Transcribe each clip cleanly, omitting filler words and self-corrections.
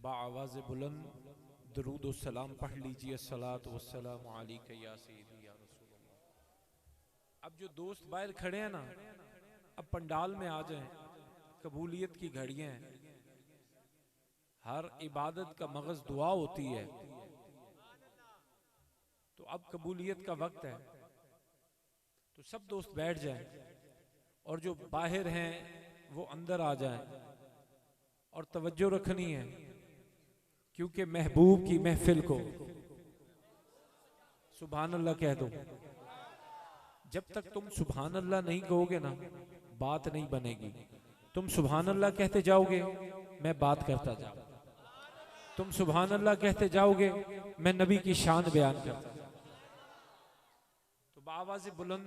बाआवाज़ बुलंद दरूद व सलाम पढ़ लीजिए। सलात व सलाम अलैका या सय्यदी या रसूलल्लाह। अब जो दोस्त बाहर खड़े हैं ना, अब पंडाल में आ जाएं। कबूलियत की घड़ियां हैं। हर इबादत का मगज दुआ होती है, तो अब कबूलियत का वक्त है। तो सब दोस्त बैठ जाएं और जो बाहर हैं वो अंदर आ जाएं और तवज्जो रखनी है, क्योंकि महबूब की महफिल को सुभान अल्लाह कह दो। जब तक तुम सुभान अल्लाह नहीं कहोगे ना, बात नहीं बनेगी। तुम सुभान अल्लाह कहते जाओगे, मैं बात करता जाऊं। तुम सुभान अल्लाह कहते जाओगे, मैं नबी की शान बयान करता जाऊं। तो बाआवाज़ बुलंद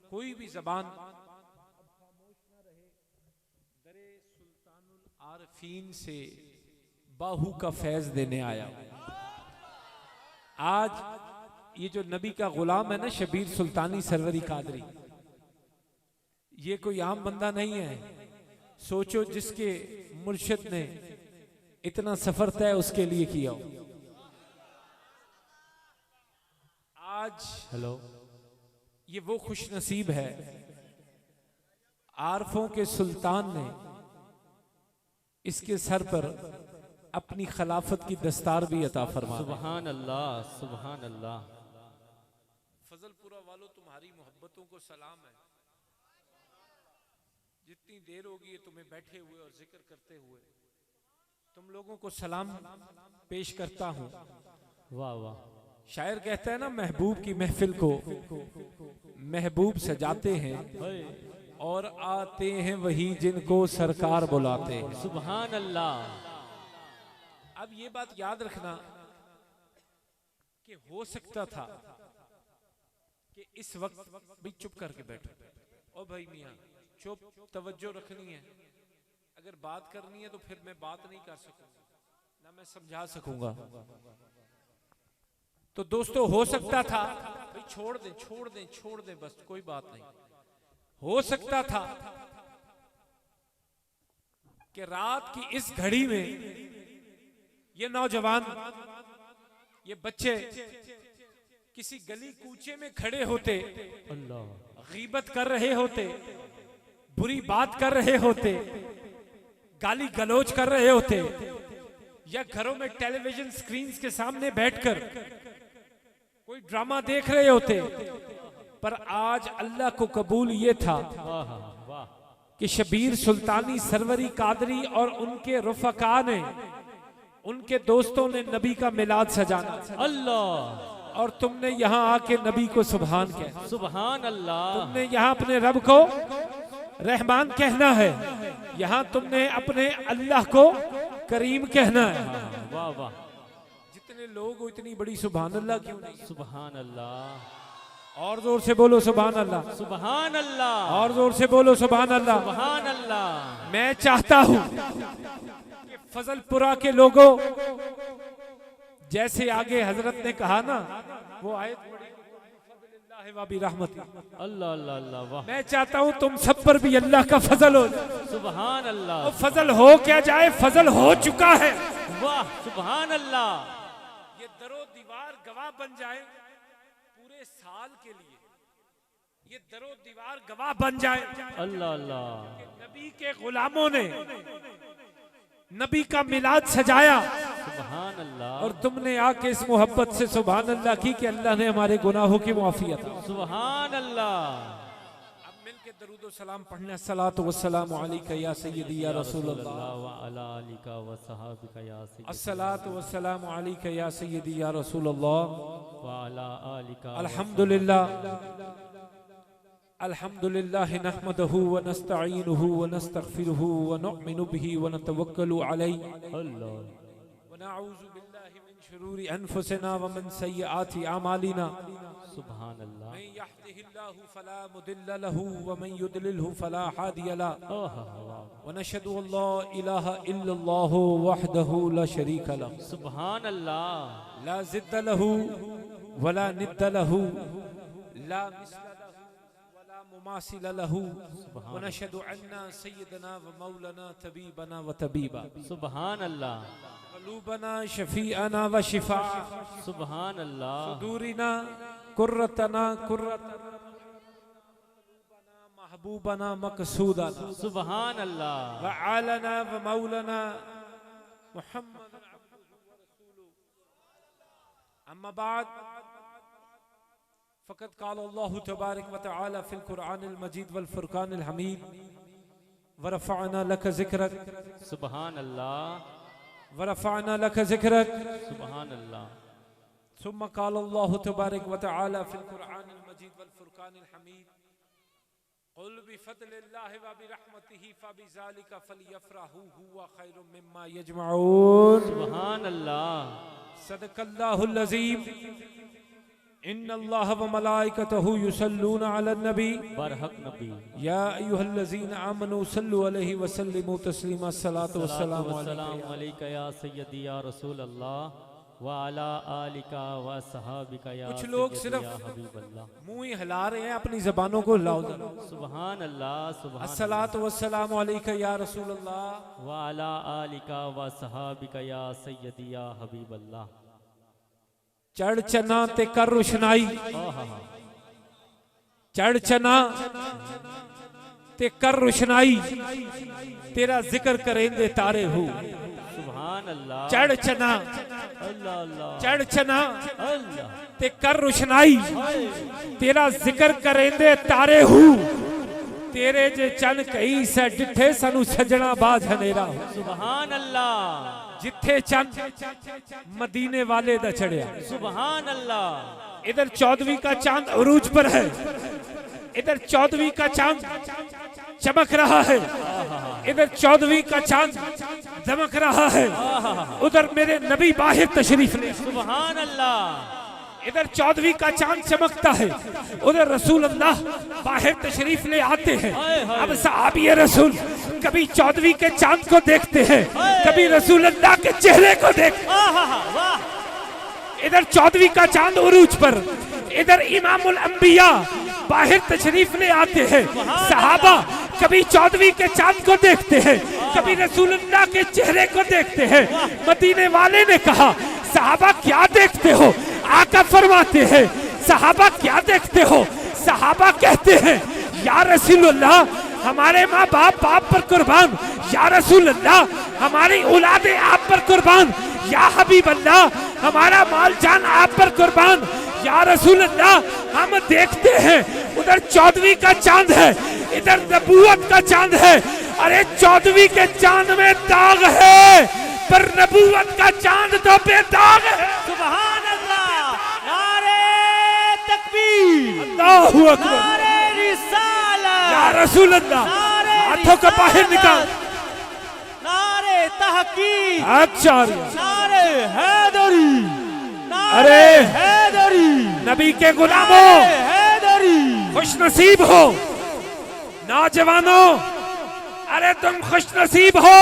कोई भी जबान खामोश ना रहे। दरे सुल्तानुल आरफीन से बाहू का फैज देने आया। आज ये जो नबी का गुलाम है ना, शबीर सुल्तानी सरवरी कादरी, ये कोई आम बंदा नहीं है। सोचो जिसके मुर्शिद ने इतना सफर तय उसके लिए किया। आज हेलो, ये वो खुश नसीब है, आरफों के सुल्तान ने इसके सर पर अपनी खिलाफत की दस्तार भी अता फरमा। सुभान अल्लाह, सुभान अल्लाह। फजलपुरा वालों, तुम्हारी मोहब्बतों को सलाम है। जितनी देर होगी तुम्हें बैठे हुए और जिक्र करते हुए, तुम लोगों को सलाम पेश करता हूं। वाह वाह। शायर कहता है ना, महबूब की महफिल को महबूब सजाते हैं और आते हैं वही जिनको सरकार बुलाते हैं। सुभान अल्लाह। अब ये बात याद रखना कि हो सकता था कि इस वक्त भी चुप करके बैठो। ओ भाई मियां चुप, तवज्जो रखनी है। अगर बात करनी है तो फिर मैं बात नहीं कर सकूंगा, ना मैं समझा सकूंगा। तो दोस्तों, हो सकता था भाई छोड़ दें, छोड़ दें, छोड़ दें, बस कोई बात नहीं। हो सकता था कि रात की इस घड़ी में ये नौजवान, ये बच्चे किसी गली कूचे में खड़े होते, अल्लाह, गीबत कर रहे होते, बुरी बात कर रहे होते, गाली गलौज कर रहे होते, या घरों में टेलीविजन स्क्रीन्स के सामने बैठकर कोई ड्रामा देख रहे होते। पर आज अल्लाह को कबूल ये था कि शबीर सुल्तानी सरवरी कादरी और उनके रुफका ने, उनके दोस्तों ने नबी का मिलाद सजाना। अल्लाह। और तुमने यहाँ आके नबी को सुभान कहना। सुभान अल्लाह। तुमने यहाँ अपने रब को रहमान कहना है, यहाँ तुमने अपने अल्लाह को करीम कहना है। वाह वाह। जितने लोग हो इतनी बड़ी सुभान अल्लाह क्यों नहीं? सुभान अल्लाह। और जोर से बोलो सुभान अल्लाह। सुभान अल्लाह। और जोर से बोलो सुभान अल्लाह। सुभान अल्लाह। मैं चाहता हूँ कि फजलपुरा के लोगों, जैसे आगे हजरत ने कहा ना, वो आयत पढ़ी, रहमत। अल्लाह अल्लाह अल्लाह। वाह। मैं चाहता हूँ तुम सब पर भी अल्लाह का फजल हो। सुभान अल्लाह। फजल हो क्या जाए, फजल हो चुका है। वाह। सुभान अल्लाह। ये दरो दीवार गवाह बन जाए पूरे साल के लिए। ये दरो दीवार गवाह बन जाए अल्लाह अल्लाह। नबी के गुलामों ने नबी का मिलाद सजाया। सुभान अल्लाह। और तुमने आके इस मोहब्बत से सुभान अल्लाह की कि अल्लाह ने हमारे गुनाहों की मुआफी अता। सुभान अल्लाह। अब मिलके दरूद व सलाम पढ़ना। सलातो व सलाम अलैका या सय्यदी या रसूलल्लाह व अला आलिका व सहाबिका या सय्यदी। अस्सलातु व सलाम अलैका या सय्यदी या रसूलल्लाह व अला आलिका। अल्हम्दुलिल्लाह अल्हम्दुलिल्लाह नहमदहु व नस्तईनुहु व नस्तगफिरुहु व नु'मिनु बिही व नतवक्कलु अलैहि अल्लाह व नऊज़ु बिल्लाहि मिन शुरूरि अनफुसिना व मिन सय्यिआति अमालिना। सुभान अल्लाह। मन यहदिहिल्लाहु फला मुदिल्ल लहु व मन युद्लिलहु फला हादिय लहु व नशहदु अल्ला इलाहा इल्लल्लाहु वहदहु ला शरीका लहु। सुभान अल्लाह। ला ज़िद्द लहु व ला निद्द लहु ला मिस्ल मुमासिल लहू व नशहदु अन्ना सय्यदना व मौलाना तबीबना व तबीबा। सुभान अल्लाह। कुलूबना शफीअना व शिफा, सुभान अल्लाह, सुदूरिना कुर्रतना कुर्रतना, महबूबना मकसूदना, सुभान अल्लाह, व आलना व मौलाना मुहम्मद अम्मा बाद फ़क़द क़ाल अल्लाहु तबारक व तआला फ़िल क़ुरआनिल मजीद वल फ़ुरक़ानिल हमीद व रफ़अना लक ज़िक्रक, सुभान अल्लाह, व रफ़अना लक ज़िक्रक। सुभान अल्लाह, सुम्मा क़ाल अल्लाहु तबारक व तआला फ़िल क़ुरआनिल मजीद वल फ़ुरक़ानिल हमीद क़ुल बिफ़ज़लिल्लाहि व बिरहमतिही फ़बिज़ालिका फ़लयफ़रहू हुवा ख़ैरुम मिम्मा यजमऊन। सुभान अल्लाह, सदक़ल्लाहुल अज़ीम। इन्नल्लाह व मलाइकतहू युसल्लूना अलन नबी बरहक नबी, या अय्युहल्लज़ीना आमनू सल्लु अलैहि व सल्लिमू तस्लीमा। सलातु व सलामु वस्सलाम अलैका या सय्यदी या रसूल अल्लाह व अला आलिका व सहाबिका या कुछ लोग सय्यदी सिर्फ या हबीब अल्लाह। मुंह ही हिला रहे हैं, अपनी जबानों को हिलाओ जरा। सुभान अल्लाह, सुभान अस्सलातु वस्सलामु अलैका या रसूल अल्लाह। व अला आलिका व सहाबिका या सय्यदी या हबीब अल्लाह। चढ़ चना ते कर रोशनाई, आहा, चढ़ चना ते कर रोशनाई, तेरा जिक्र करेंगे तारे हो। सुभान अल्लाह, चढ़ चना, अल्लाह अल्लाह, चढ़ चना अल्लाह, ते कर रोशनाई, तेरा जिक्र करेंगे तारे हो। तेरे जे चन कई से डिठे सानू सजना बाज हनेरा हो। सुभान अल्लाह, जिथे चंद मदीने वाले दा चढ़िया। सुभान अल्लाह, इधर 14वीं का चांद अरूज पर है, इधर 14वीं का चांद चमक रहा है, इधर 14वीं का चांद दमक रहा है। उधर मेरे नबी बाहिर तशरीफ ले। सुभान अल्लाह, इधर 14वीं का चांद चमकता है, उधर रसूल अल्लाह बाहर तशरीफ ले आते हैं। अब सहाबी रसूल कभी 14वीं के चांद को देखते हैं, कभी रसूल अल्लाह के चेहरे को देखते हैं। इधर 14वीं का चांद उरूज पर, इधर इमामुल अंबिया बाहर तशरीफ ले आते हैं। सहाबा कभी 14वीं के चांद को देखते हैं, कभी रसूल अल्लाह के चेहरे को देखते हैं। मदीने वाले ने कहा, सहाबा क्या देखते हो? आका फरमाते हैं, सहाबा क्या देखते हो? सहाबा कहते हैं, या रसूल अल्लाह हमारे माँ बाप पर कुर्बान, या रसूल अल्लाह हमारी औलादे आप पर कुर्बान, या हबीब अल्लाह हमारा माल जान आप पर कुर्बान, या रसूल अल्लाह हम देखते हैं उधर 14वीं का चांद है, इधर नबूवत का चांद है। अरे 14वीं के चांद में दाग है, पर नबूवत का चांद तो बेदाग है। सुभान अल्लाह, नारे तकबीर, अल्लाहु अकबर, नारे रिसालत, या रसूल अल्लाह हाथों को बाहर निकाल, नारे तहकीक, अच्छा नारे हैदरी, अरे हैदरी, नबी के गुलामों हैदरी, खुश नसीब हो। नौजवानों अरे तुम खुश नसीब हो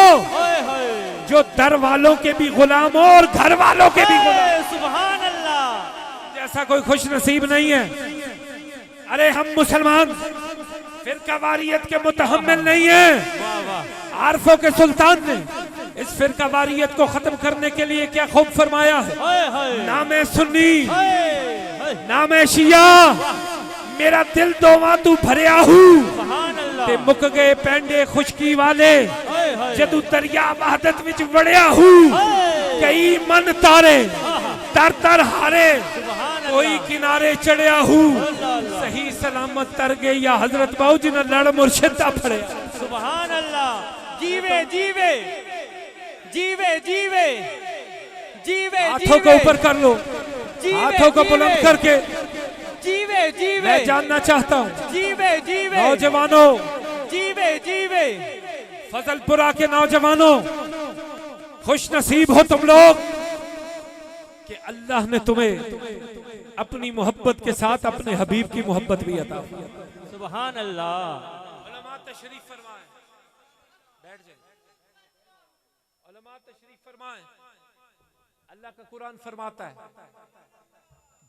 जो दर वालों के भी गुलाम हो और घर वालों के भी गुलाम। सुभान अल्लाह, जैसा कोई खुश नसीब नहीं है। अरे हम मुसलमान फिरकावारियत के मुतहम्मिल नहीं है। आरफों के सुल्तान ने इस फिरकावारियत को खत्म करने के लिए क्या खूब फरमाया है। नामे सुन्नी, नामे शिया, मेरा दिल दोवा तू भरिया हूँ। ते मुक गए पेंडे खुशकी वाले, जदू दरिया वहदत विच वड़िया हूँ। कई मन तारे तर तर हारे, कोई किनारे चढ़िया हूँ। सही सलामत तर गए या हजरत बाऊ जी ने लड़ मुर्शिदा फड़े। सुभान अल्लाह, जीवे जीवे जीवे जीवे जीवे, हाथों को ऊपर कर लो, हाथों को बुलंद करके जीवे जीवे, मैं जानना चाहता हूँ जीवे जीवे, नौजवानों, जीवे जीवे, फजलपुरा के नौजवानों, खुश नसीब हो तुम लोग कि अल्लाह ने तुम्हें अपनी मोहब्बत के साथ अपने हबीब की मोहब्बत भी अता की। सुभान अल्लाह, उलमा तशरीफ फरमाएं, बैठ जाए। उलमा तशरीफ फरमाएं। अल्लाह का कुरान फरमाता है,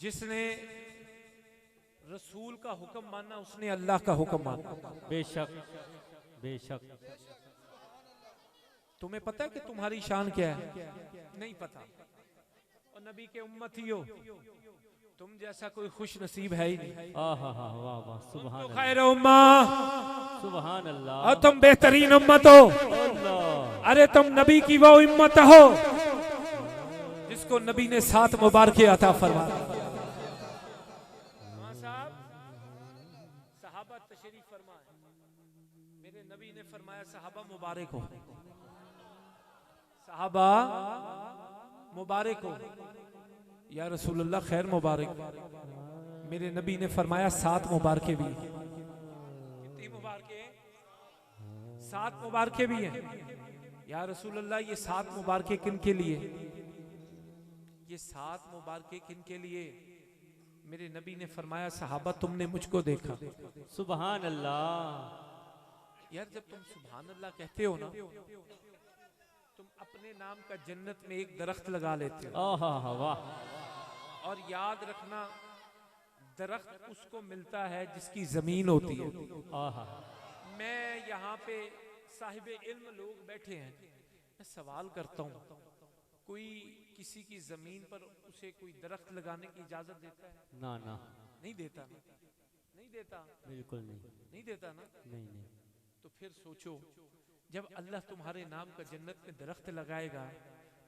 जिसने रसूल का हुक्म माना उसने अल्लाह का हुक्म माना। बेशक बेशक। तुम्हें पता है कि तुम्हारी शान क्या है? नहीं पता, और नबी के उम्मत ही हो, तुम जैसा कोई खुश नसीब है ही नहीं। आहा हा वाह वाह सुभान तो अल्लाह खैर उम्मा, सुभान अल्लाह। और तुम बेहतरीन उम्मत हो। अल्लाह अरे तुम नबी की वो उम्मत हो जिसको नबी ने 7 मुबारके अता फरमाया। सहाबा तशरीफ फरमाए, मेरे नबी ने फरमाया सहाबा मुबारक हो, सहाबा मुबारक हो। या रसूलुल्लाह खैर मुबारक। मेरे नबी ने फरमाया 7 मुबारके भी हैं। कितनी मुबारके? 7 मुबारके भी हैं। या रसूलुल्लाह ये 7 मुबारके किन के लिए? ये 7 मुबारके किन के लिए? मेरे नबी ने फरमाया सहाबा तुमने मुझको देखा। सुभान अल्लाह। यार जब तुम सुभान अल्लाह कहते हो ना, तुम अपने नाम का जन्नत में एक दरख्त लगा लेते हो। आहा हा वाह। और याद रखना, दरख्त उसको मिलता है जिसकी जमीन होती है। आहा मैं यहाँ पे साहिब इल्म लोग बैठे हैं, मैं सवाल करता हूँ, कोई किसी की जमीन पर उसे कोई दरख्त लगाने की इजाजत देता है? ना ना नहीं देता, नहीं देता, बिल्कुल नहीं, नहीं देता ना। नहीं नहीं। तो फिर सोचो, जब अल्लाह तुम्हारे नाम का जन्नत में दरख्त लगाएगा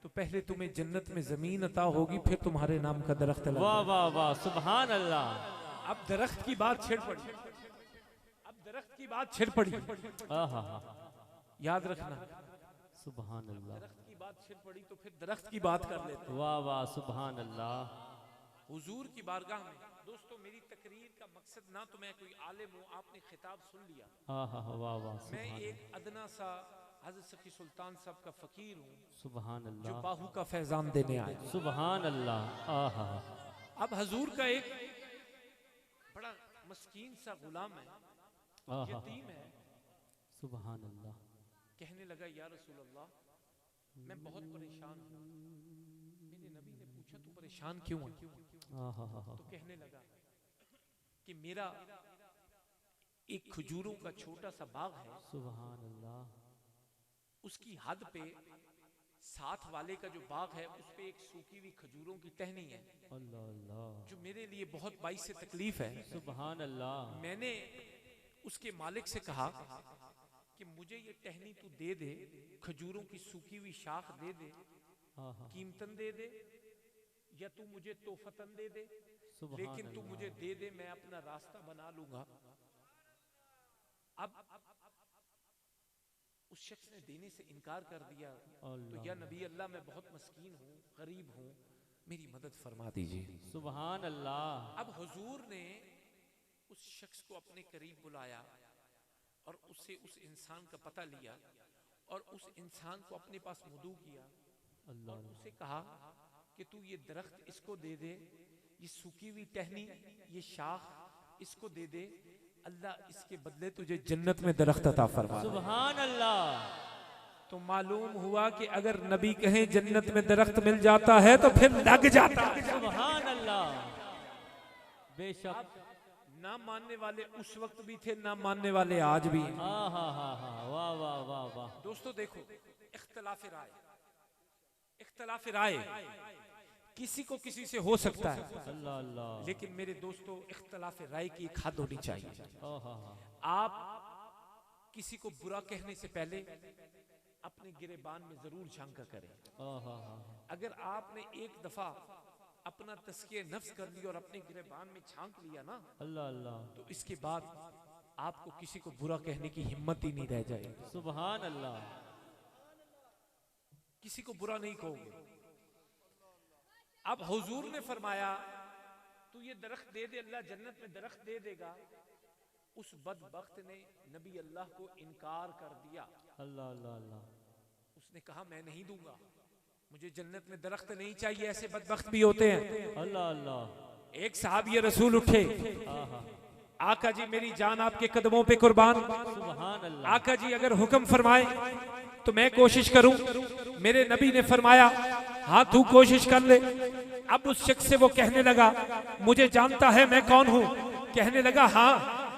तो पहले तुम्हें जन्नत में जमीन अता होगी, फिर तुम्हारे नाम का दरख्त वाह लगाएगा। वाह वाह सुभान अल्लाह। अब दरख्त की बात छिड़ पड़ी, अब दरख्त की बात छिड़ पड़ी। आहा हा याद रखना, सुभान अल्लाह। दरख्त की बात छिड़ पड़ी तो फिर दरख्त की बात कर लेते हैं। वाह वाह सुभान अल्लाह। हुजूर की बारगाह में दोस्तों, मेरी तकरीर का मकसद ना तो मैं कोई आलिम हूँ, आपने खिताब सुन लिया। आहा हा वाह वाह मैं सुभान एक अदना सा हज़रत सखी सुल्तान साहब का फकीर हूँ सुभान जो अल्लाह। बाहू का फैजान देने आए। सुभान अल्लाह। आहा हा अब हजूर का एक बड़ा मस्कीन सा गुलाम है, आहा यतीम है, सुभान अल्लाह। कहने लगा या रसूल अल्लाह मैं बहुत परेशान हूँ। मेरे नबी ने पूछा तू परेशान क्यों है? आहा हा तो कहने लगा कि मेरा एक खजूरों का छोटा सा बाग है, सुभान अल्लाह। उसकी हद पे साथ वाले का जो बाग है उस पे एक सूखी हुई खजूरों की टहनी है अल्लाह अल्लाह। जो मेरे लिए बहुत बाइस से तकलीफ है। सुभान अल्लाह। मैंने उसके मालिक से कहा कि मुझे ये टहनी तू दे दे, खजूरों की सूखी हुई शाख दे दे, आहा कीमतन दे दे, या तू मुझे तोहफतन दे दे, सुभान लेकिन तू अल्लाह। मुझे दे दे, मैं अपना रास्ता बना लूंगा। अब उस शख्स ने देने से इनकार कर दिया। तो या नबी अल्लाह मैं बहुत मस्कीन हूँ, गरीब हूँ, मेरी मदद फरमा दीजिए। सुभान अल्लाह। अब हुजूर ने उस शख्स को अपने करीब बुलाया और उससे उस इंसान का पता लिया और उस इंसान को अपने पास मुदू किया और उसे कहा कि तू ये दरख्त इसको दे दे, ये सूखी हुई टहनी, ये शाख इसको दे दे, अल्लाह इसके बदले तुझे जन्नत में दरख्त अता फरमा। सुभान अल्लाह। तो मालूम हुआ कि अगर नबी कहें जन्नत में दरख्त मिल जाता है तो फिर लग जाता है। सुभान अल्लाह। बेशक। ना मानने वाले उस वक्त भी थे, ना मानने वाले आज भी हैं। आहा हा हा वाह वाह वाह वाह। दोस्तों देखो, इख्तिलाफ राय, इख्तिलाफ राय किसी को किसी से हो सकता है, अल्लाह अल्लाह। लेकिन मेरे दोस्तों इख्तिलाफ राय की एक हद होनी चाहिए। आहा हा। आप किसी को बुरा कहने से पहले अपने गिरेबान में जरूर झांका करें। आहा हा। अगर आपने एक दफा अपना तस्किया नफ्स कर लिया और अपने गिरेबान में झांक लिया ना, अल्लाह अल्लाह। तो इसके बाद आपको किसी को बुरा कहने की हिम्मत ही नहीं रह जाएगी। सुभान अल्लाह। किसी को बुरा नहीं कहोगे। अब हुजूर ने फरमाया तू ये दरख्त दे दे, अल्लाह जन्नत में दरख्त दे देगा। उस बदबख्त ने नबी अल्लाह को इनकार कर दिया। अल्लाह अल्लाह अल्लाह। उसने कहा मैं नहीं दूंगा, मुझे जन्नत में दरख्त नहीं चाहिए। ऐसे बदबख्त भी होते हैं। अल्लाह अल्लाह। एक साहब ये रसूल उठे, आहा। आका जी मेरी जान आपके कदमों पे कुर्बान, सुभान अल्लाह। आका जी अगर हुक्म फरमाए तो मैं कोशिश करूं। मेरे नबी ने फरमाया हाँ तू कोशिश कर ले। अब उस शख्स से वो कहने लगा मुझे जानता है मैं कौन हूँ? कहने लगा हाँ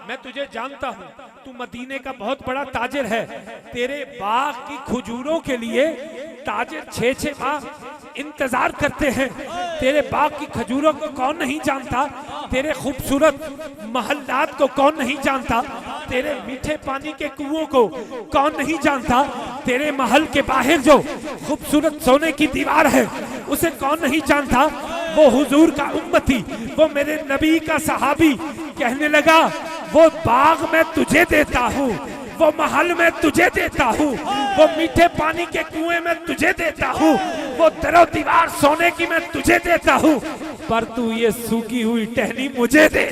मैं तुझे जानता हूँ, तू मदीने का बहुत बड़ा ताजिर है। तेरे बाग की खजूरों के लिए ताजिर 6-6 माह इंतजार करते हैं। तेरे बाग की खजूरों को कौन नहीं जानता, तेरे खूबसूरत महल्लात को कौन नहीं जानता, तेरे मीठे पानी के कुओं को कौन नहीं जानता, तेरे महल के बाहर जो खूबसूरत सोने की दीवार है उसे कौन नहीं जानता। वो हुजूर का उम्मती, वो मेरे नबी का सहाबी कहने लगा, वो बाग मैं तुझे देता हूँ, वो महल में तुझे देता हूँ, वो मीठे पानी के कुएं में तुझे देता हूँ, वो दरो दीवार सोने की मैं तुझे देता हूँ, पर तू ये सूखी हुई टहनी मुझे दे।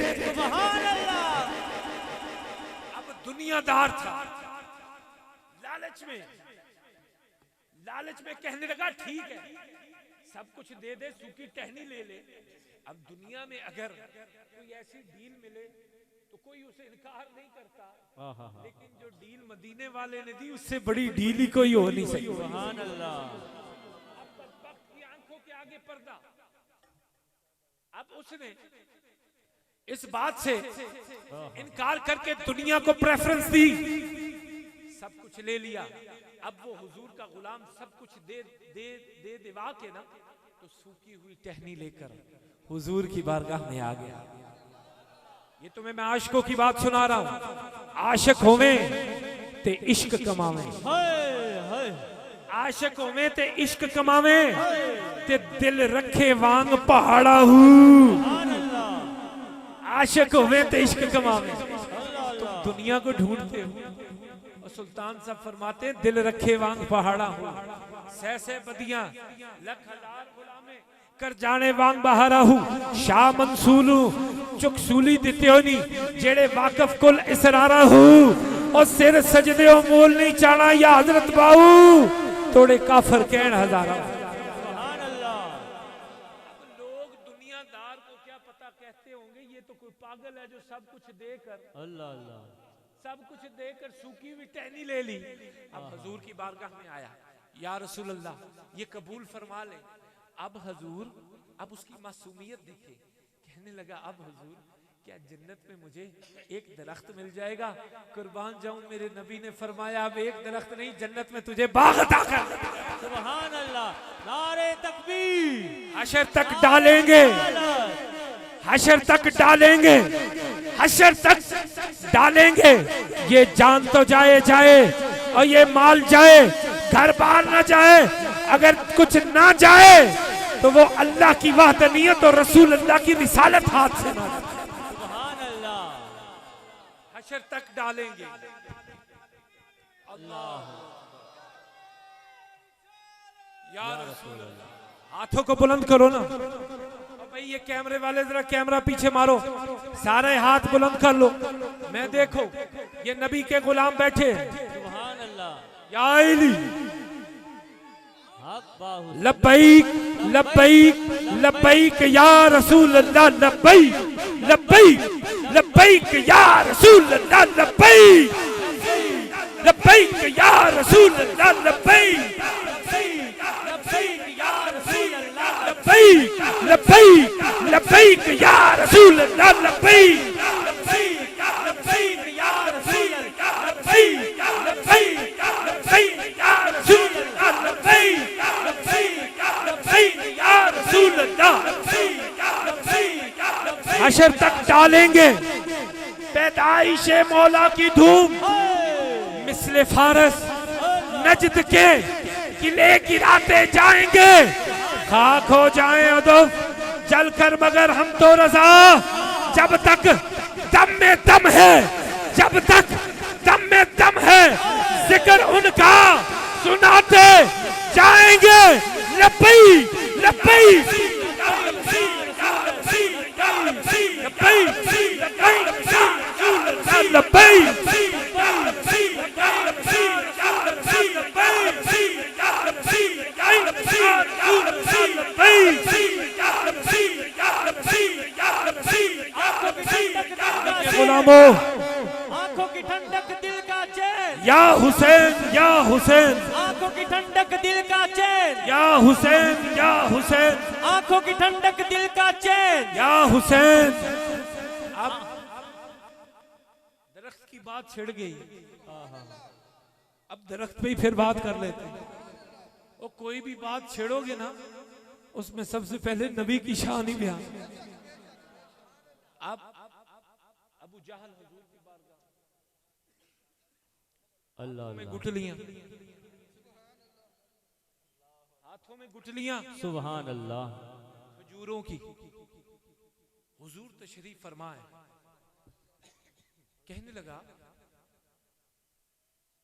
अब दुनियादार था, लालच में कहने लगा ठीक है सब कुछ दे दे, सूखी टहनी ले ले। अब दुनिया में अगर कोई ऐसी डील मिले तो कोई उसे इनकार नहीं करता, लेकिन जो डील मदीने वाले ने दी उससे बड़ी डील ही कोई हो नहीं सकती। सुभान अल्लाह। अब बदबख्त की आंखों के आगे पर्दा। अब उसने इस बात से इनकार करके दुनिया को प्रेफरेंस दी, सब कुछ ले लिया। अब वो हुजूर का गुलाम सब कुछ दे दिवा के ना, तो सूखी हुई टहनी लेकर हुजूर की बारगाह में आ गया। ये तुम्हें मैं आशिकों की बात सुना रहा हूं। आशिक होवे ते इश्क कमावे, आशिक होवे ते इश्क कमावे, ते दिल रखे वांग पहाड़ा हूं। आशिक होवे ते इश्क कमावे। तुम दुनिया को ढूंढते हो, सुल्तान साहब फरमाते दिल रखे वांग पहाड़ा हूं, सह बदियां लख हजार गुलामे कर जाने वांग बहारा हूं। शाह मंसूलू चुक सूली दित्योनी जेड़े वाकफ कुल इसरारा हूं, और सिर सजदे मोल नहीं चाना या हजरत बाऊ, तोड़े काफर कहन हजारा। सुभान अल्लाह। अब लोग दुनियादार को क्या पता कहते होंगे, ये तो कोई पागल है जो सब कुछ देकर, अल्लाह अल्लाह, सब कुछ देकर सूखी हुई टहनी ले ली। अब हुजूर की बारगाह में आया, या रसूल अल्लाह ये कबूल फरमा ले। अब हुजूर, अब उसकी मासूमियत दिखे, कहने लगा अब हुजूर क्या जन्नत में मुझे एक दरख्त मिल जाएगा? कुर्बान जाऊं, मेरे नबी ने फरमाया अब एक दरख्त नहीं, जन्नत में तुझे बाग अता कर। सुभान अल्लाह, नारे तकबीर। हशर तक डालेंगे, हशर तक डालेंगे, हशर तक डालेंगे। ये जान तो जाए और ये माल जाए, घर बार ना जाए, अगर कुछ ना जाए तो वो अल्लाह की वहदानियत और रसूल अल्लाह की रिसालत हाथ से ना। सुभान अल्लाह। हशर तक डालेंगे। अल्लाह या रसूल अल्लाह। हाथों को बुलंद करो ना भाई, ये कैमरे वाले जरा कैमरा पीछे मारो, सारे हाथ बुलंद कर लो। मैं देखो ये नबी के गुलाम बैठे। सुभान अल्लाह। या इली लब्बैक लब्बैक लब्बैक या रसूल अल्लाह, लब्बैक लब्बैक लब्बैक या रसूल अल्लाह, लब्बैक लब्बैक या रसूल अल्लाह, लब्बैक लब्बैक लब्बैक लब्बैक या रसूल अल्लाह, लब्बैक लब्बैक या रसूल अल्लाह, लब्बैक लब्बैक लब्बैक या रसूल अल्लाह, लब्बैक लब्बैक या रसूल अल्लाह। हशर तक डालेंगे पैदाइशे मौला की धूम, मिसले फारस नजद के किले गिराते जाएंगे। खाक हो जाए उदुफ जल कर मगर हम तो रजा, जब तक दम में दम है, जब तक दम में दम है, जिक्र उनका सुनाते जाएंगे। लब्बैक लब्बैक गुलामों, आंखों की ठंडक दिल का चैन, या हुसैन या हुसैन, आंखों की ठंडक दिल का चैन, या हुसैन या हुसैन, आंखों की ठंडक दिल का चैन, या हुसैन। अब दरख्त की बात छिड़ गई, अब दरख्त पे ही फिर बात कर लेते हैं। और कोई भी बात छेड़ोगे ना उसमें सबसे पहले नबी की शान ही बयान। अब अबू जहल हुजूर की बारगाह अल्लाह में अल्लाह गुठलियां, हाथों में गुठलियां सुभान अल्लाह। खजूरों की। हुजूर तशरीफ फरमाए, कहने लगा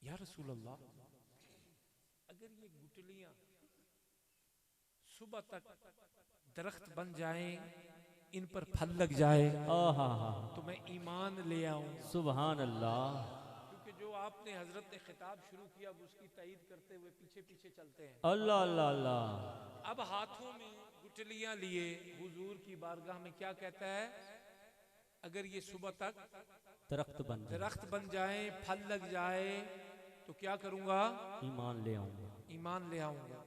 या रसूल अल्लाह, अगर ये गुठलियां सुबह तक दरख्त बन जाएं, इन पर फल लग जाए आहा हा तो मैं ईमान ले आऊं। सुभान अल्लाह। क्योंकि जो आपने हजरत ने खिताब शुरू किया अब उसकी तईद करते हुए पीछे पीछे चलते हैं। अल्लाह अल्लाह अल्लाह। अब हाथों में गुठलियां लिए हुजूर की बारगाह में क्या कहता है, अगर ये सुबह तक दरख्त बन जाए, दरख्त बन जाए, फल लग जाए तो क्या करूंगा, ईमान ले आऊंगा। ईमान ले आऊंगा।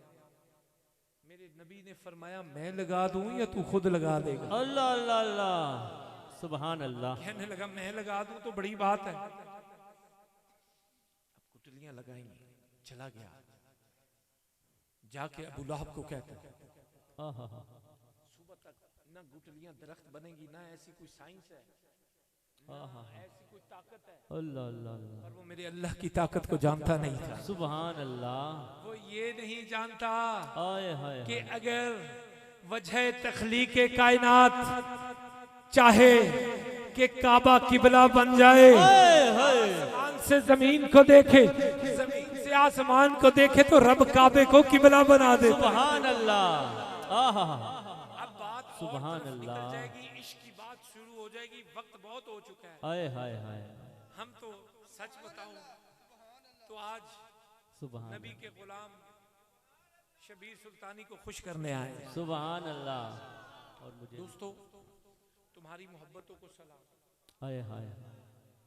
मेरे नबी ने फरमाया मैं लगा दूं या तू खुद लगा देगा। अल्लाह अल्लाह अल्लाह सुभान अल्लाह। कहने लगा मैं लगा दूं तो बड़ी बात है। अब गुठलियां लगाएंगे, चला गया, जाके अबू लहब को कहता है आहा हा सुबह तक ना गुठलियां दरख्त बनेगी, ना ऐसी कोई साइंस है, ना ऐसी कोई ताकत है। अल्लाह अल्लाह अल्लाह पर वो मेरे अल्लाह की ताकत को जानता नहीं था। सुभान अल्लाह। वो ये नहीं जानता आए हाय कि अगर वजह तखलीक कायनात चाहे कि काबा किबला बन जाए, आसमान से जमीन को देखे, जमीन से आसमान को देखे तो रब काबे को किबला बना दे। सुभान अल्लाह। आहा अब बात सुभान निकल अल्लाह। जाएगी, इश्क की बात शुरू हो जाएगी, वक्त बहुत हो चुका है। आए हाय हाय हम तो सच बताऊं तो आज सुभान नबी के गुलाम शबीर सुल्तानी को खुश करने आए हैं। सुभान अल्लाह। और मुझे दोस्तों तुम्हारी मोहब्बतों को सलाम। आए हाय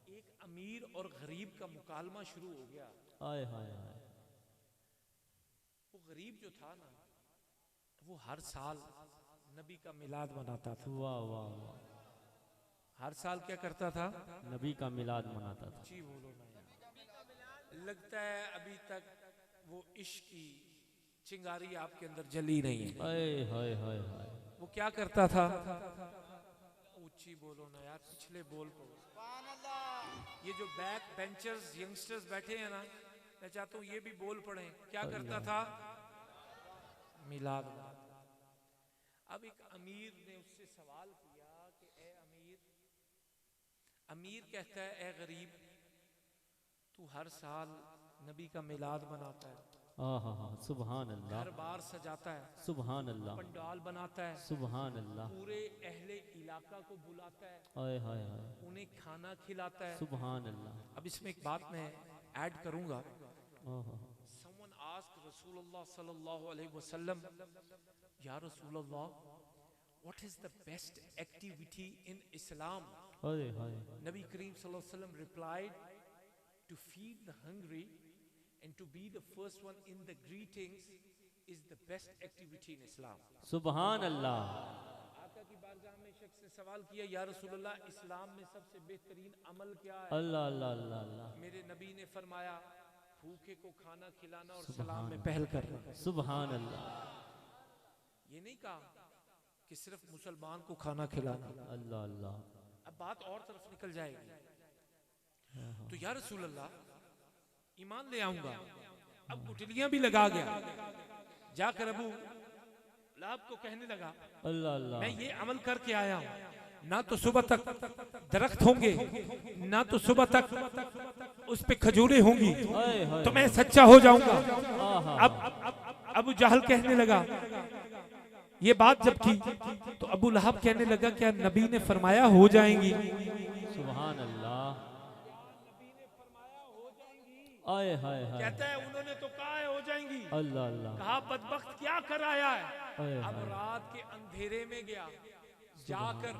एक अमीर और गरीब का मुकालमा शुरू हो गया। आए हाय हाय। वो गरीब जो था ना, वो हर साल नबी का मिलाद मनाता था। वाह वाह वाह। हर साल क्या करता था, नबी का मिलाद मनाता था। जी बोलो ना यार। लगता है अभी तक वो इश्क की चिंगारी आपके अंदर जली नहीं है। आए हाय हाय हाय। वो क्या करता था, ऊंची बोलो ना यार, पिछले बोल को। ये जो बैक बेंचर्स यंगस्टर्स बैठे हैं ना, मैं चाहता हूँ ये भी बोल पड़े। क्या करता था, मिलाद मनाता। अब एक अमीर ने उससे सवाल किया कि ए अमीर, अमीर कहता है ए गरीब, तू हर साल नबी का मिलाद मनाता है, आहा हा सुभान अल्लाह। घर बार सजाता है, सुभान अल्लाह। पंडाल बनाता है, सुभान अल्लाह। पूरे अहले इलाका को बुलाता है, आए हाय हाय। उन्हें खाना खिलाता है। सुभान अल्लाह। अब इसमें एक बात मैं ऐड करूंगा। आहा Someone asked Rasulullah sallallahu alaihi wasallam, Ya Rasulullah, what is the best activity in Islam? आए हाय। Nabi Kareem sallallahu alaihi wasallam replied, to feed the hungry and to be the first one in the greetings is the best activity in Islam. सुभान अल्लाह। आका की बारगाह में शख्स ने सवाल किया, या रसूलल्लाह इस्लाम में सबसे बेहतरीन अमल क्या है? अल्लाह अल्लाह अल्लाह अल्लाह। मेरे नबी ने फरमाया, भूखे को खाना खिलाना और सलाम में पहल करना। सुभान अल्लाह। ये नहीं कहा कि सिर्फ मुसलमान को खाना खिलाना। अल्लाह अल्लाह। अब बात और तरफ निकल जाएगी। तो या रसूल अल्लाह, ईमान ले आऊंगा। अब गुठलियां भी लगा गया, जाकर अबू लहब को कहने लगा, अल्लाह अल्लाह। मैं ये अमल करके आया हूं, ना तो सुबह तक दरख्त होंगे, ना तो सुबह तक उस पे खजूरें होंगी, आए हाय। तो मैं सच्चा हो जाऊंगा। आहा अब अबू जहल कहने लगा, ये बात जब की तो अबू लहब कहने लगा, क्या नबी ने फरमाया हो जाएंगी? सुभान अल्लाह। आए हाय हाय। कहता है उन्होंने तो कहा है हो जाएंगी। अल्लाह अल्लाह। कहा बदबख्त क्या कर आया है? आए अब हाय। रात के अंधेरे में गया, जाकर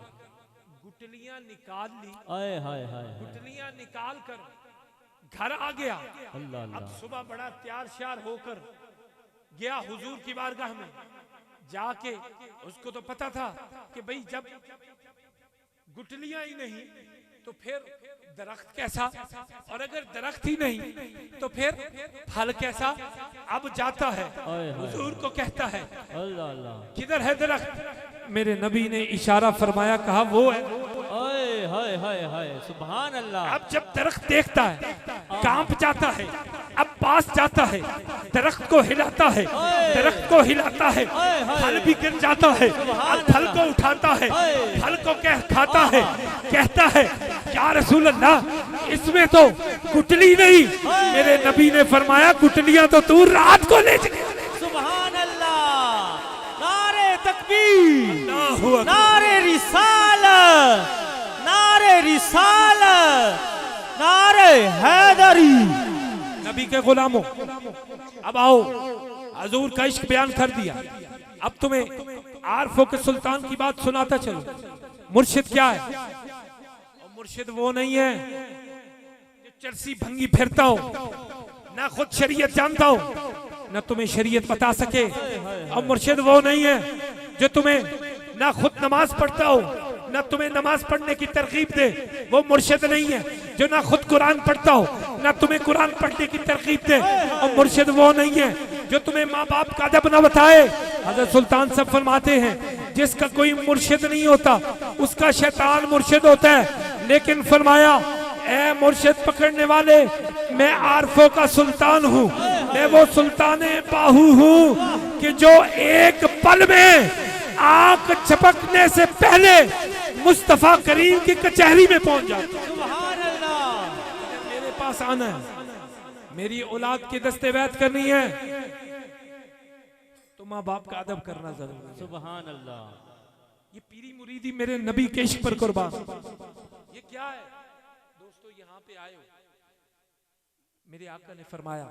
गुटलियां निकाल ली, आए हाय हाय हाय। गुटलियां निकाल कर घर आ गया। अल्लाह अब अल्लाह। सुबह बड़ा तैयार श्यार होकर गया हुजूर की बारगाह में। जाके उसको तो पता था कि भाई जब गुटलियां ही नहीं तो फिर दरख्त कैसा, और अगर दरख्त ही नहीं तो फिर फल कैसा। अब जाता है हुजूर को कहता है अल्लाह अल्लाह, किधर है दरख्त। मेरे नबी ने इशारा फरमाया, कहा वो है। हाय हाय हाय हाय, सुभान अल्लाह। अब जब दरख्त देखता है कांप जाता है, अब पास जाता है, दरख्त को हिलाता है, दरख्त को हिलाता है, फल भी गिर जाता है, अब फल को उठाता है, फल को खाता है, कहता है या रसूल अल्लाह इसमें तो कुटली नहीं। मेरे नबी ने फरमाया कुटलियां तो तू रात को ले जाए। सुभान अल्लाह, नारे तकबीर, अल्लाहू अकबर, नारे रिसालत, नारे रिसालत, नारे हैदरी। नबी के गुलामों, अब आओ, हुजूर का इश्क बयान कर दिया। अब तुम्हें आरफों के सुल्तान की बात सुनाता चलो। मुर्शिद क्या है? और मुर्शिद वो नहीं है जो चरसी भंगी फिरता हो, ना खुद शरीयत जानता हो, ना तुम्हें शरीयत बता सके। और मुर्शिद वो नहीं है जो तुम्हें ना खुद नमाज पढ़ता हो, ना तुम्हें नमाज पढ़ने की तरकीब दे। वो मुर्शिद नहीं है जो ना खुद कुरान पढ़ता हो, ना तुम्हें कुरान पढ़ने की तरकीब दे। और मुर्शिद वो नहीं है जो तुम्हें माँ बाप का अदब न बताए। हज़रत सुल्तान सब फरमाते हैं जिसका कोई मुर्शिद नहीं होता उसका शैतान मुर्शिद होता है। लेकिन फरमाया, ए मुर्शिद पकड़ने वाले, मैं आरफों का सुल्तान हूँ, मैं वो सुल्तान बाहू हूँ कि जो एक पल में आंख झपकने से पहले मुस्तफा करीम की कचहरी में पहुंच जाता। सुभान अल्लाह। मेरे पास आना है, मेरी औलाद की दस्तवैद करनी है, तो माँ बाप का अदब करना जरूरी है। सुभान अल्लाह। ये पीरी मुरीदी मेरे नबी के इश्क पर कुर्बान। ये क्या है दोस्तों, यहाँ पे आए हो, मेरे आका ने फरमाया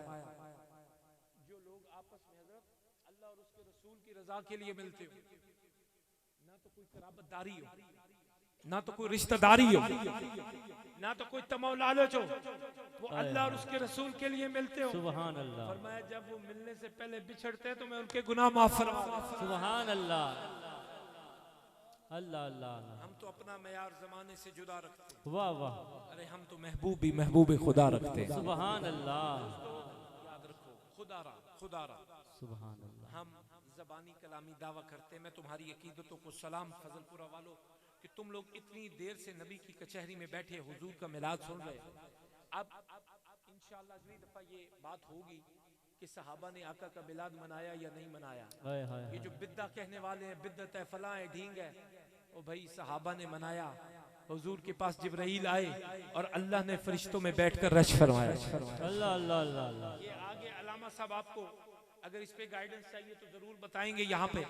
जो लोग आपस में हजरत अल्लाह और उसके रसूल की रजा के लिए मिलते हो, ना तो कोई कराबतदारी हो, ना तो कोई रिश्तेदारी हो, ना तो कोई तमो लालच हो, वो अल्लाह और उसके रसूल के लिए मिलते हो। सुभान अल्लाह। फरमाया जब वो मिलने से पहले बिछड़ते हैं तो मैं उनके गुनाह माफ फरमा। सुभान अल्लाह। अल्लाह अल्लाह। हम तो अपना मयार जमाने से जुदा रखते हैं। वाह वाह। अरे हम तो महबूब खुदा रखते हैं। सुभान अल्लाह। याद रखो, खुदारा। सुभान अल्लाह। हम ज़बानी कलामी दावा करते हैं। मैं तुम्हारी अकीदतों को सलाम फजलपुरा वालों कि तुम लोग इतनी देर से नबी की कचहरी में बैठे हुजूर का मिलाद सुन रहे हो। अब इंशाअल्लाह अगली दफा ये बात होगी कि सहाबा ने आका का मिलाद मनाया या नहीं मनाया। हाय हाय ये जो बिद्दा कहने वाले हैं, बिद्दत है, फलां है, ढींग है, ओ भाई सहाबा ने मनाया। हुजूर के पास जिब्राइल आए और अल्लाह ने फरिश्तों में बैठकर रश फरमाया। अल्लाह अल्लाह अल्लाह। ये आगे अलामा साहब आपको अगर इस पे गाइडेंस चाहिए तो जरूर बताएंगे यहाँ पे।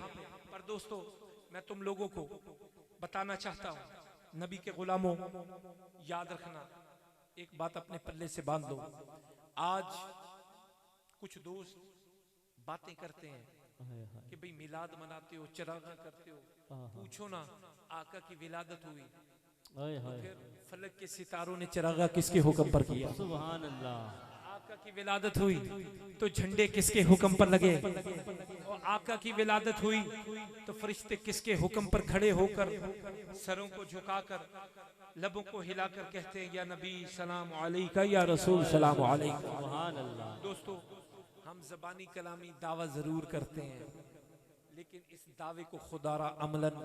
पर दोस्तों मैं तुम लोगों को बताना चाहता हूँ, नबी के गुलामों याद रखना, एक बात अपने पल्ले से बांध लो। आज कुछ दोस्त बातें करते हैं कि भाई मिलाद मनाते हो, चरागा करते हो, पूछो ना आका की विलादत हुई तो फिर फलक के सितारों ने चरागा किसके हुक्म पर किया? सुभान अल्लाह। आका की विलादत हुई तो झंडे किसके हुक्म पर लगे? और आका की विलादत हुई तो फरिश्ते किसके हुक्म पर खड़े होकर सरों को झुकाकर लबों को हिलाकर कहते हैं या नबी सलाम अलैका, या रसूल सलाम अलैका। सुभान अल्लाह। दोस्तों हम ज़बानी कलामी दावा जरूर करते हैं, लेकिन इस दावे को खुदारा अमलन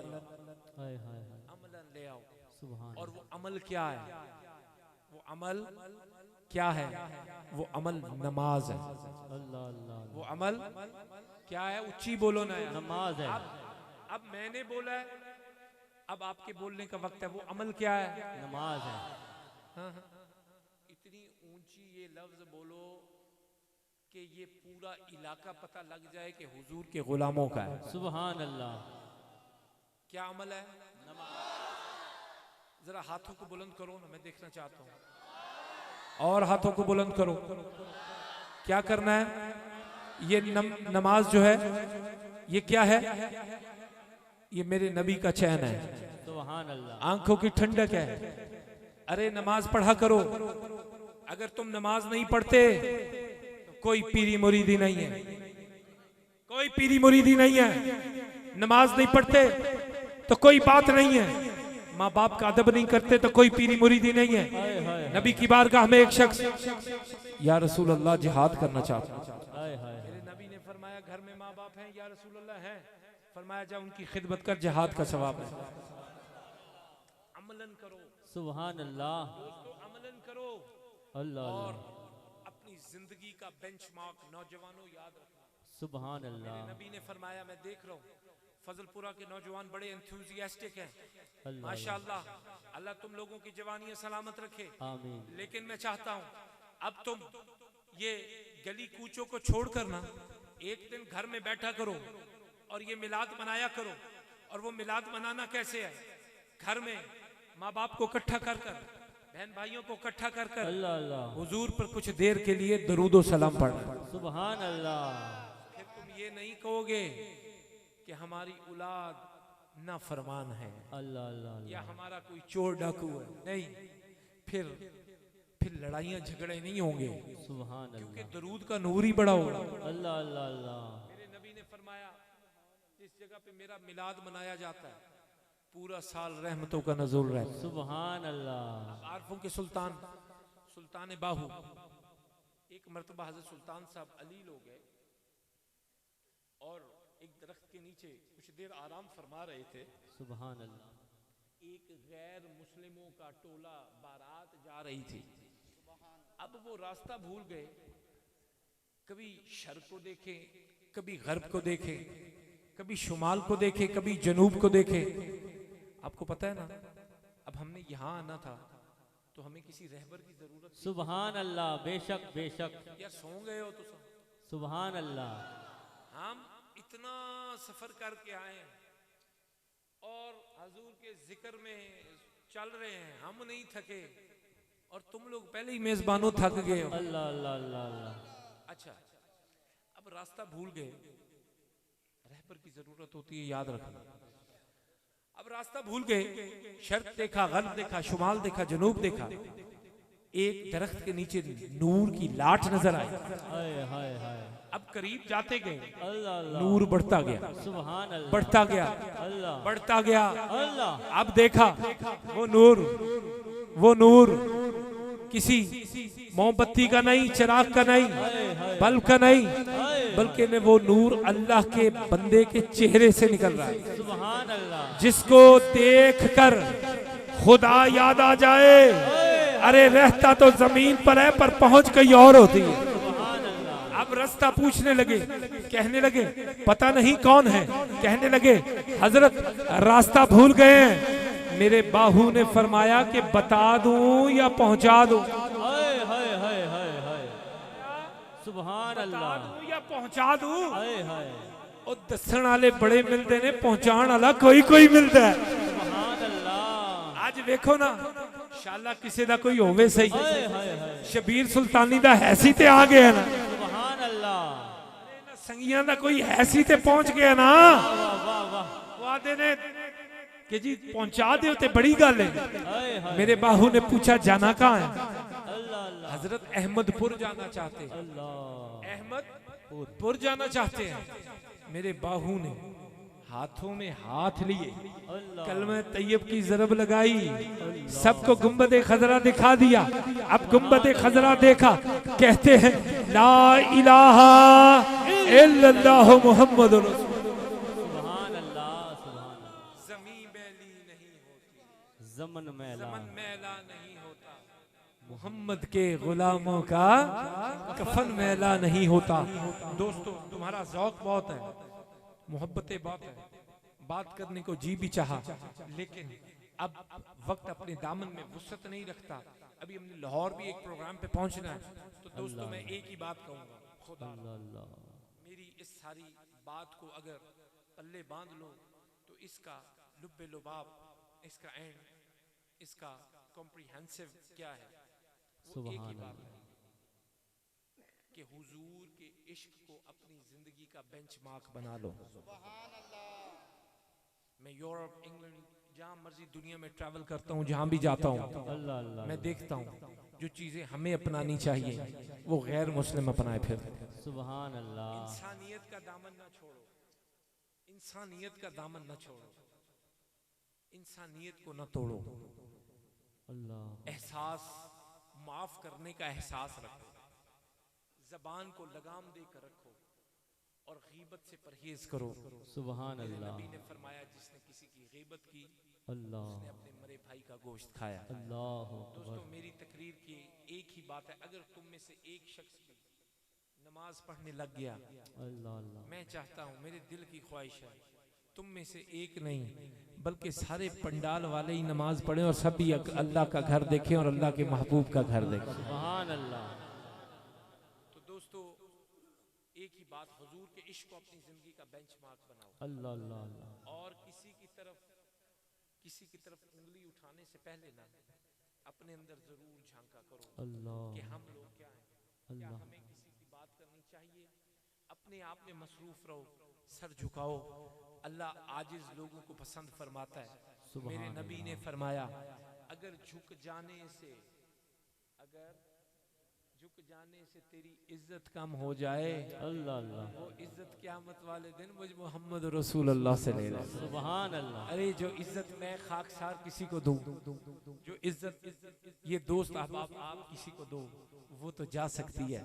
ले आओ। सुभान। और वो अमल क्या है? वो अमल क्या है? वो अमल नमाज है। अल्लाह अल्लाह। वो अमल क्या है? उच्ची बोलो ना यार। नमाज है। अब मैंने बोला है, अब आपके बोलने का वक्त है। वो अमल क्या है? नमाज है। हाँ, इतनी ऊंची ये लफ्ज बोलो कि ये पूरा इलाका पता लग जाए कि हुजूर के गुलामों का है। सुभान अल्लाह। क्या अमल है? जरा हाथों को बुलंद करो ना, मैं देखना चाहता हूँ। और हाथों को बुलंद करो। क्या करना है? ये नमाज जो है ये क्या है? ये मेरे नबी का चैन है, सुभान अल्लाह। आंखों की ठंडक है। अरे नमाज पढ़ा करो। अगर तुम नमाज नहीं पढ़ते तो कोई पीरी मुरीदी नहीं है, कोई पीरी मुरीदी नहीं है। नमाज नहीं पढ़ते तो कोई बात नहीं है। माँ बाप का अदब नहीं करते तो कोई पीरी मुरीदी नहीं है। हाय हाय नबी की बारगाह में एक शख्स या रसूल अल्लाह जिहाद करना चाहता है। हाय हाय मेरे नबी ने फरमाया घर में माँ बाप हैं या रसूल अल्लाह हैं, फरमाया जा उनकी खिदमत कर, जिहाद का सवाब है। अमलन करो सुभान अल्लाह दोस्तों, अमलन करो अल्लाह और अल्लाह अपनी जिंदगी का बेंचमार्क नौजवानों याद रखना। सुभान मेरे अल्लाह नबी ने फरमाया, मैं देख रहा हूँ फजलपुरा के नौजवान बड़े एंथुसियास्टिक हैं अल्लाह माशाअल्लाह, अल्लाह तुम लोगों की जवानियां सलामत रखे। आमीन लेकिन मैं चाहता हूँ अब तुम ये गली कूचों को छोड़कर ना एक दिन घर में बैठा करो और ये मिलाद मनाया करो। और वो मिलाद मनाना कैसे है? घर में माँ बाप को इकट्ठा कर कर, बहन भाइयों को इकट्ठा कर कर अल्लाह अल्लाह हुजूर पर कुछ देर के लिए दरूदो सलाम पढ़ना। सुभान अल्लाह फिर तुम ये नहीं कहोगे कि हमारी औलाद ना फरमान है अल्लाह अल्लाह या हमारा कोई चोर डाकू है, नहीं। फिर लड़ाइयां झगड़े नहीं होंगे, सुभान क्योंकि अल्लाह दरूद का नूर ही बड़ा होगा। अल्लाह अल्लाह अल्लाह मेरे नबी ने फरमाया, जिस जगह पे मेरा मिलाद मनाया जाता है पूरा साल रहमतों का नज़ुल रहता है। सुभान अल्लाह आरफों के सुल्तान बाहू एक मर्तबा हजरत सुल्तान साहब अलील हो गए और एक दरख्त के नीचे कुछ देर आराम फरमा रहे थे। सुभान अल्लाह एक गैर मुस्लिमों का टोला बारात जा रही थी। अब वो रास्ता भूल गए, कभी शर्क को देखे, कभी गर्ब को देखे, कभी शुमाल को देखे, कभी जनूब को देखे। आपको पता है ना, अब हमने यहाँ आना था तो हमें किसी रहबर की जरूरत थी। सुभान अल्लाह बेशक बेशक या सो गए हो तो सुभान अल्लाह हम इतना सफर करके आए हैं और हजूर के जिक्र में चल रहे हैं, हम नहीं थके और तुम लोग पहले ही मेजबानों थक गए हो। अल्लाह अल्लाह अल्लाह अल्लाह अच्छा, अब रास्ता भूल गए, रहबर की जरूरत होती है, याद रखना। अब रास्ता भूल गए, शर्क देखा, गर्ब देखा, शुमाल देखा, जनूब देखा। एक दरख्त के नीचे नूर की लाट नजर आई। हाय हाय हाय अब करीब जाते गए, अल्लाह अल्लाह नूर बढ़ता गया, सुभान अल्लाह बढ़ता गया, अल्लाह बढ़ता गया। अल्लाह अब देखा वो नूर किसी मोमबत्ती का नहीं, चिराग का नहीं, बल्ब का नहीं, बल्कि ने वो नूर अल्लाह के बंदे के चेहरे से निकल रहा है, सुभान अल्लाह जिसको देखकर खुदा याद आ जाए। अरे रहता तो जमीन पर है पर पहुंच कहीं और होती है। सुभान अल्लाह अब रास्ता पूछने लगे, कहने लगे पता नहीं कौन है, कहने लगे हजरत रास्ता भूल गए हैं। मेरे बाहू ने फरमाया कि बता दूं या पहुंचा दूं? हाय हाय हाय हाय हाय सुभान बता अल्लाह दूं या पहुंचा दूं? हाय हाय और दसन वाले बड़े मिलते ने, पहुंचाण वाला कोई कोई मिलता है। सुभान अल्लाह आज देखो ना, इंशाअल्लाह किसी दा कोई होवे सही, हाय हाय हाय शबीर सुल्तानी दा हैसी ते आ गया ना, सुभान अल्लाह संगियां दा कोई हैसी ते पहुंच गया ना। वाह वाह वाह वो आते ने कि जी पहुंचा दे ते बड़ी गल है। हाय हाय मेरे बाहू ने पूछा जाना कहाँ है? अल्लाह अल्लाह हजरत अहमदपुर जाना चाहते हैं, अल्लाह अहमदपुर जाना चाहते हैं। मेरे बाहू ने हाथों में हाथ लिए, अल्लाह कलमे तैयब की जरब लगाई, सबको गुंबदे खजरा दिखा दिया। अब गुंबदे खजरा देखा, कहते हैं ला इलाहा इल्लल्लाह मुहम्मद रसूल। सुभान अल्लाह सुभान अल्लाह ज़मीं मैली नहीं होती, जमन मैला ज़मन मैला नहीं होता, मोहम्मद के गुलामों का कफन मैला नहीं होता। दोस्तों तुम्हारा ज़ौक़ बहुत है, मोहब्बतें बहुत है, बात करने को जी भी चाहा, लेकिन अब वक्त अपने दामन में वुसअत नहीं रखता। अभी हमने लाहौर भी एक प्रोग्राम पे पहुंचना है, तो दोस्तों मैं एक ही बात कहूंगा, खुदा अल्लाह मेरी इस सारी बात को अगर पल्ले बांध लो तो इसका लुब्बे लुबाब, इसका एंड, इसका कॉम्प्रिहेंसिव क्या है? वो एक ही बात है कि हुजूर के इश्क को अपनी जिंदगी का बेंचमार्क बना लो। मैं यूरोप, इंग्लैंड, जहां मर्जी दुनिया में ट्रैवल करता हूं, जहां भी जाता हूं, अल्लाह अल्लाह मैं देखता हूं जो चीजें हमें अपनानी चाहिए वो गैर मुस्लिम अपनाए फिर। सुभान अल्लाह इंसानियत का दामन ना छोड़ो, इंसानियत का दामन ना छोड़ो। इंसानियत को न तोड़ो, अल्लाह एहसास, माफ करने का एहसास रखो, जबान को लगाम देकर रखो और गीबत से परहेज करो। सुभान मेरे अल्लाह नबी ने फरमाया, जिसने किसी की गीबत की अल्लाह उसने अपने मरे भाई का गोश्त खाया। अल्लाह दोस्तों, मेरी तकरीर की एक ही बात है, अगर तुम में से एक शख्स भी नमाज पढ़ने लग गया, अल्लाह अल्लाह मैं चाहता हूं, मेरे दिल की ख्वाहिश है, तुम में से एक नहीं बल्कि सारे पंडाल वाले ही नमाज पढ़े और सभी अल्लाह का घर देखें और अल्लाह के महबूब का घर देखें। सुभान अल्लाह तो दोस्तों, एक ही बात, हुजूर के इश्क को अपनी जिंदगी का बेंचमार्क बनाओ अल्लाह अल्लाह अल्लाह और किसी की तरफ उंगली उठाने से पहले ना अपने अंदर जरूर झांका करो कि अल्लाह हम लोग क्या हैं, क्या अल्लाह हमें किसी की बात करनी चाहिए। अपने आप में मसरूफ रहो, सर झुकाओ। अल्लाह आजिज लोगों को पसंद फरमाता है। सुभान मेरे नबी ने फरमाया, अगर झुक जाने से तेरी इज्जत कम हो जाए, अल्लाह अल्लाह वो इज्जत क़यामत वाले दिन मुझ मोहम्मद रसूलुल्लाह से ले ले। सुभान अल्लाह अरे जो इज्जत मैं खाकसार किसी को दूं, जो इज्जत ये दोस्त अहबाब आप किसी को दो, वो तो जा सकती है,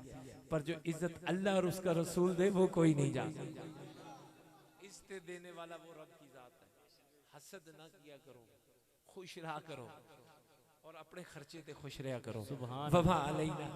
पर जो इज्जत अल्लाह और उसका रसूल दे वो कोई नहीं जा सकता। इज्जत देने वाला वो रब की जात है। हसद ना किया करो, खुश रहा करो और अपने खर्चे पे खुश रहा करो। सुभान वमा अलैना